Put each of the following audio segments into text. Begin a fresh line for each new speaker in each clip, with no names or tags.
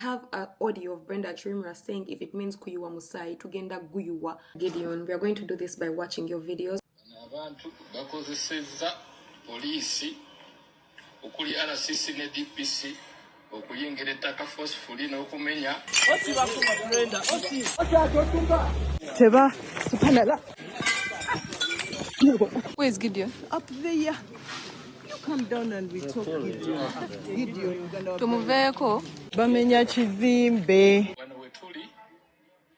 I have an audio of Brenda Kirumira saying if it means kuyuwa musai, tugenda guyuwa. Gideon, we are going to do this by watching your videos.
Abantu bakozesezza poliisi okuli RCC ne DPC okuyingira ettaka forcefully n'okumenya
Teba, subhanallah.
Where is Gideon?
Up there. You come down and we talk, Gideon. Gideon, Uganda.
Tumuveeko.
Bamenya kizimbe.
wano we tuli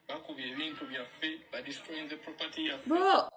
bakubye ebintu byaffe by destroying the property yaffe.
Bro,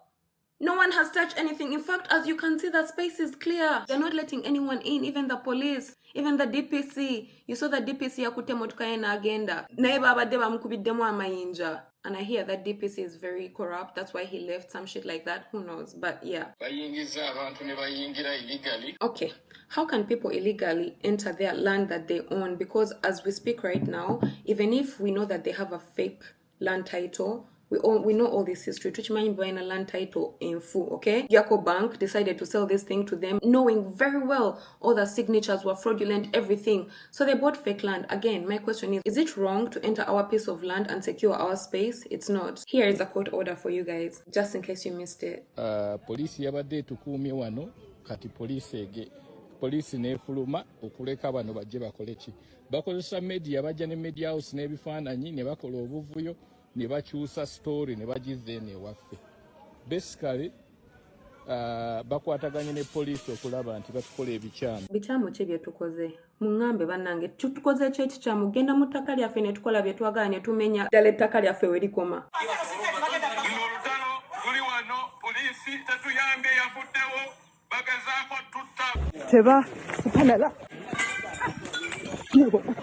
no one has touched anything. In fact, as you can see, the space is clear. They're not letting anyone in, even the police, even the DPC. You saw the DPC yakutemo tukaena agenda. Naye babadde bamukubiddemu amayinja. And I hear that DPC is very corrupt. That's why he left, some shit like that. Who knows? But yeah.
Bayingiza abantu ne bayingira illegally.
Okay, how can people illegally enter their land that they own? Because as we speak right now, even if we know that they have a fake land title, we know all this history. Tuchimanyi buying a land title in full, okay? Yako Bank decided to sell this thing to them, knowing very well all the signatures were fraudulent, everything. So they bought fake land. Again, my question is it wrong to enter our piece of land and secure our space? It's not. Here is a court order for you guys, just in case you missed it.
Police yabadde tukuumye wano, kati police nefuluma okuleka bano bajje bakole ki. Bakozesa media, bajja ne media house n'ebifaananyi ne bakola obuvuyo. Ne bakyusa story ne bagize eno ewaffe. Basically, bakwataganye ne police okulaba nti batukola ebikyamu.
Bikyamu ki bye tukoze? Mungambe bannange tukoze ekyo ekikyamu genda mu ttaka lyaffe ne tukola bye twagala ne tumenya ddala ettaka lyaffe we likoma.
Olutalo tuli wano poliisi tetuyambye yafuddewo bagezaako tutta.
Teba, subhanallah.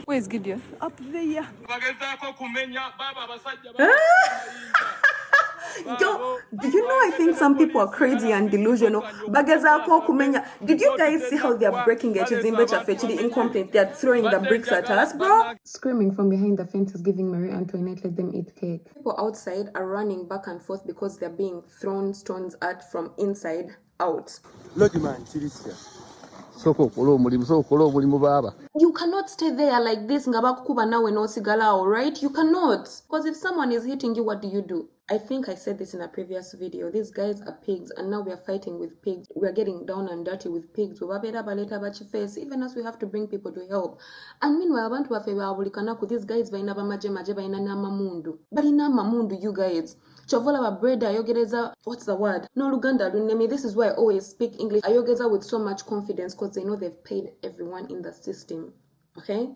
Where is Gideon?
Up there.
Bagezaako kumenya baba abasajja
Yo, do you know I think some people are crazy and delusional? Bagazako kumenya. Did you guys see how they are breaking it? Incomplete. They are throwing the bricks at us, bro. Screaming from behind the fences, giving Marie Antoinette, let them eat cake. People outside are running back and forth because they're being thrown stones at from inside out.
Look, man, Chilicia.
You cannot stay there like this, ngabakukuba nawe no sigalao, right? You cannot. Because if someone is hitting you, what do? I think I said this in a previous video. These guys are pigs, and now we are fighting with pigs. We are getting down and dirty with pigs. Even as we have to bring people to help. And meanwhile, these guys vaina bamaje vaina namamundu. But in namamundu, you guys. Chovola wa breda ayogereza, what's the word? No Luganda lunemi. This is why I always speak English. Ayogeza with so much confidence because they know they've paid everyone in the system. Okay?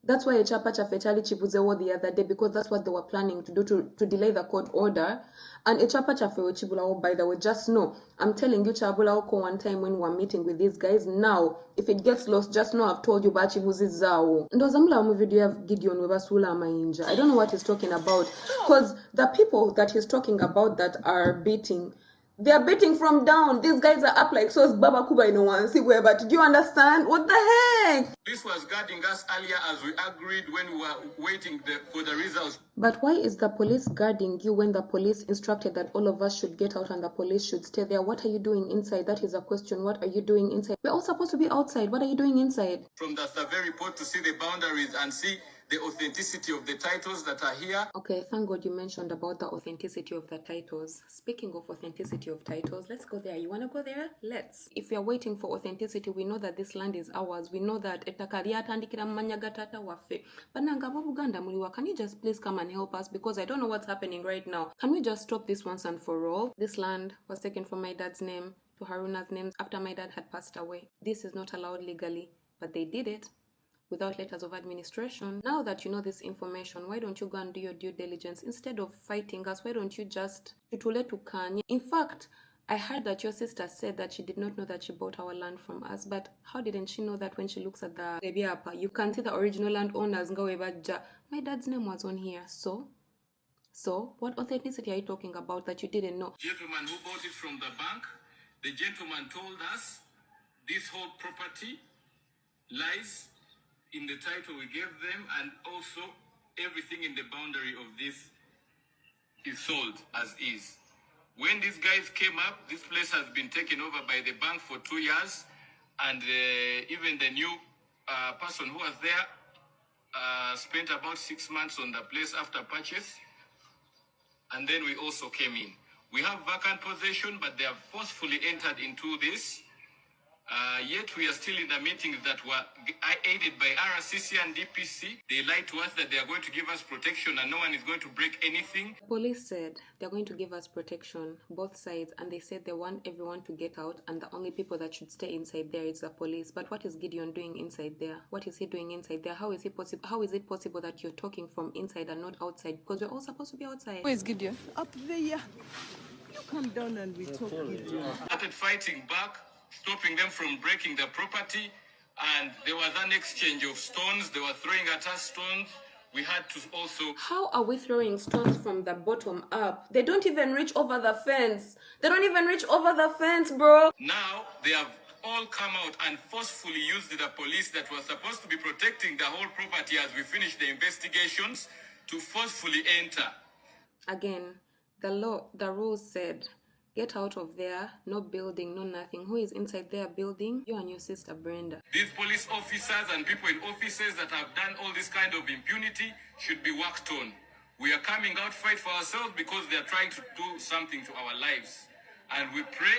That's why Echapa Chafechali Chibuzewo the other day, because that's what they were planning to do to delay the court order. And Echapa Chafewo Chibulao, by the way, just know, I'm telling you, Chabulao one time when we were meeting with these guys. Now, if it gets lost, just know I've told you about Chibuzizao. Ndozamula video of Gideon Webasula Mainja. I don't know what he's talking about. Because the people that he's talking about that are beating, they are beating from down. These guys are up like so. Baba Kuba in one see where. But do you understand? What the heck?
This was guarding us earlier as we agreed when we were waiting for the results.
But why is the police guarding you when the police instructed that all of us should get out and the police should stay there? What are you doing inside? That is a question. What are you doing inside? We're all supposed to be outside. What are you doing inside?
From the survey report to see the boundaries and see the authenticity of the titles that are here.
Okay, thank God you mentioned about the authenticity of the titles. Speaking of authenticity of titles, let's go there. You want to go there? Let's. If we are waiting for authenticity, we know that this land is ours. We know that but Buganda, can you just please come and help us? Because I don't know what's happening right now. Can we just stop this once and for all? This land was taken from my dad's name to Haruna's name after my dad had passed away. This is not allowed legally, but they did it without letters of administration. Now that you know this information, why don't you go and do your due diligence? Instead of fighting us, why don't you just tutule tukanye? In fact, I heard that your sister said that she did not know that she bought our land from us, but how didn't she know that when she looks at the Rebiapa? You can see the original landowners. My dad's name was on here, so what authenticity are you talking about that you didn't know?
Gentleman who bought it from the bank, the gentleman told us this whole property lies in the title we gave them, and also everything in the boundary of this is sold as is. When these guys came up, this place has been taken over by the bank for 2 years, and even the new person who was there spent about 6 months on the place after purchase, and then we also came in. We have vacant possession, but they have forcefully entered into this. Yet we are still in the meetings that were aided by RCC and DPC. They lied to us that they are going to give us protection and no one is going to break anything.
Police said they're going to give us protection, both sides, and they said they want everyone to get out and the only people that should stay inside there is the police. But what is Gideon doing inside there? What is he doing inside there? How is it possible that you're talking from inside and not outside? Because we're all supposed to be outside.
Where is Gideon?
Up there. You come down and we talk, Gideon.
Started fighting back, stopping them from breaking the property, and there was an exchange of stones. They were throwing at us stones. We had to also...
How are we throwing stones from the bottom up? They don't even reach over the fence. They don't even reach over the fence, bro.
Now they have all come out and forcefully used the police that was supposed to be protecting the whole property as we finish the investigations to forcefully enter.
Again, the rules said, get out of there, no building, no nothing. Who is inside their building? You and your sister Brenda.
These police officers and people in offices that have done all this kind of impunity should be worked on. We are coming out fight for ourselves because they are trying to do something to our lives. And we pray...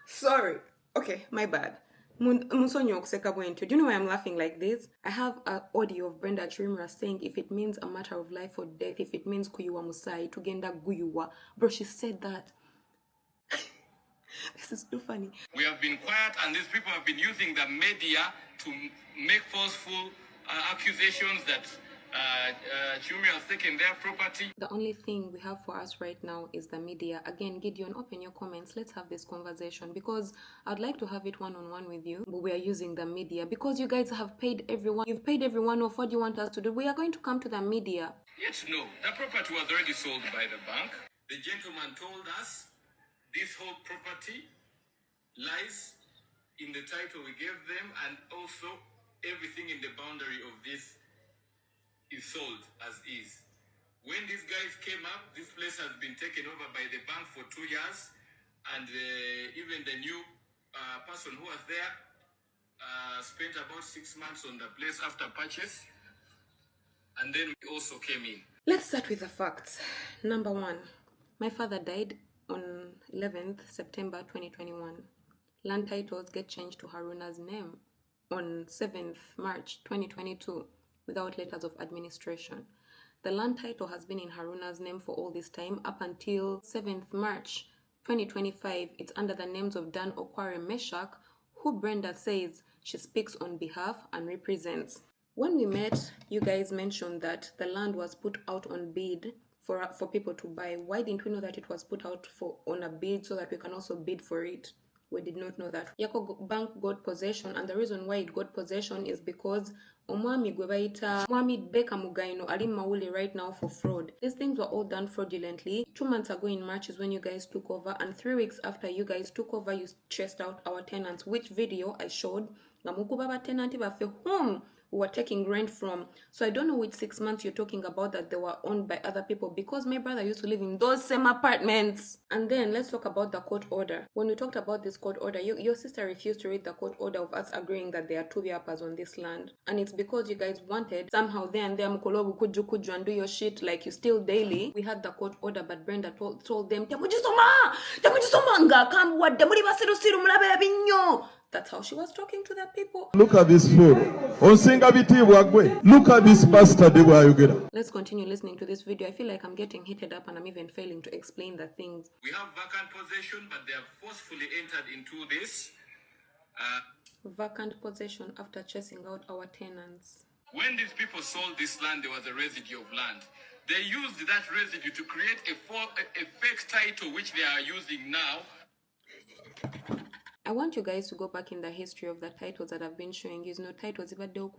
Sorry. Okay, my bad. Do you know why I'm laughing like this? I have an audio of Brenda Kirumira saying if it means a matter of life or death, if it means kuyuwa musai, tugenda guyuwa. Bro, she said that. This is too funny.
We have been quiet and these people have been using the media to make falseful accusations that Kirumira has taken their property.
The only thing we have for us right now is the media. Again, Gideon, open your comments. Let's have this conversation because I'd like to have it one-on-one with you. But we are using the media because you guys have paid everyone. You've paid everyone off. What do you want us to do? We are going to come to the media.
Yes, no. The property was already sold by the bank. The gentleman told us this whole property lies in the title we gave them and also everything in the boundary of this is sold as is. When these guys came up, this place has been taken over by the bank for 2 years, and even the new person who was there spent about 6 months on the place after purchase, and then we also came in.
Let's start with the facts. Number one, my father died on 11th September 2021. Land titles get changed to Haruna's name on 7th March 2022. Without letters of administration. The land title has been in Haruna's name for all this time up until 7th March 2025. It's under the names of Dan Okware Meshach, who Brenda says she speaks on behalf and represents. When we met, you guys mentioned that the land was put out on bid for people to buy. Why didn't we know that it was put out on a bid so that we can also bid for it? We did not know that. Yako Bank got possession, and the reason why it got possession is because Omwami Gwebaita, Mwami Beka Mugaino, Ali Maule right now for fraud. These things were all done fraudulently. 2 months ago in March is when you guys took over, and 3 weeks after you guys took over, you chased out our tenants, which video I showed. Namukubaba tenanti bafe whom we were taking rent from. So I don't know which 6 months you're talking about that they were owned by other people, because my brother used to live in those same apartments. And then let's talk about the court order. When we talked about this court order, your sister refused to read the court order of us agreeing that there are 2 biapas on this land. And it's because you guys wanted somehow there and there mkolobu kuju and do your shit like you steal daily. We had the court order, but Brenda told them, that's how she was talking to the people.
Look at this fool. Look at this bastard.
Let's continue listening to this video. I feel like I'm getting heated up and I'm even failing to explain the things.
We have vacant possession, but they have forcefully entered into this.
Vacant possession after chasing out our tenants.
When these people sold this land, there was a residue of land. They used that residue to create a fake title, which they are using now.
I want you guys to go back in the history of the titles that I've been showing you. No titles. No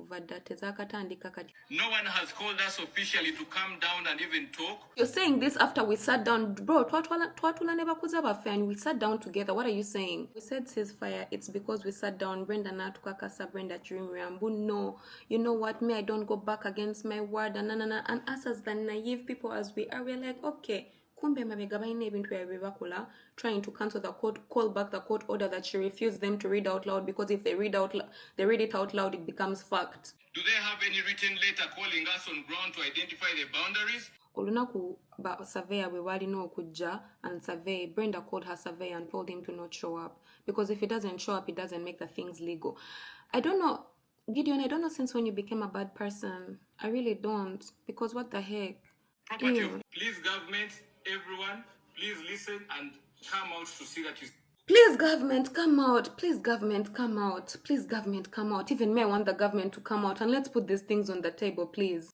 one
has called us officially to come down and even talk.
You're saying this after we sat down. Bro, we sat down together. What are you saying? We said ceasefire. It's because we sat down. Brenda Natukakasa, Brenda Kirumira. No, you know what? Me, I don't go back against my word. And us as the naive people as we are, we're like, okay, kumbe mabega baine ebintu byabwe bakola, trying to cancel the court, call back the court order that she refused them to read out loud, because if they read it out loud, it becomes fact.
Do they have any written letter calling us on ground to identify the boundaries?
Olunaku ba surveyor we walina okujja and survey. Brenda called her surveyor and told him to not show up, because if he doesn't show up, it doesn't make the things legal. I don't know, Gideon, I don't know since when you became a bad person. I really don't, because what the heck?
Property
Ew.
of, please government, everyone, please listen and come out to see that you...
Please government, come out. Please government, come out. Please government, come out. Even me, I want the government to come out, and let's put these things on the table, please.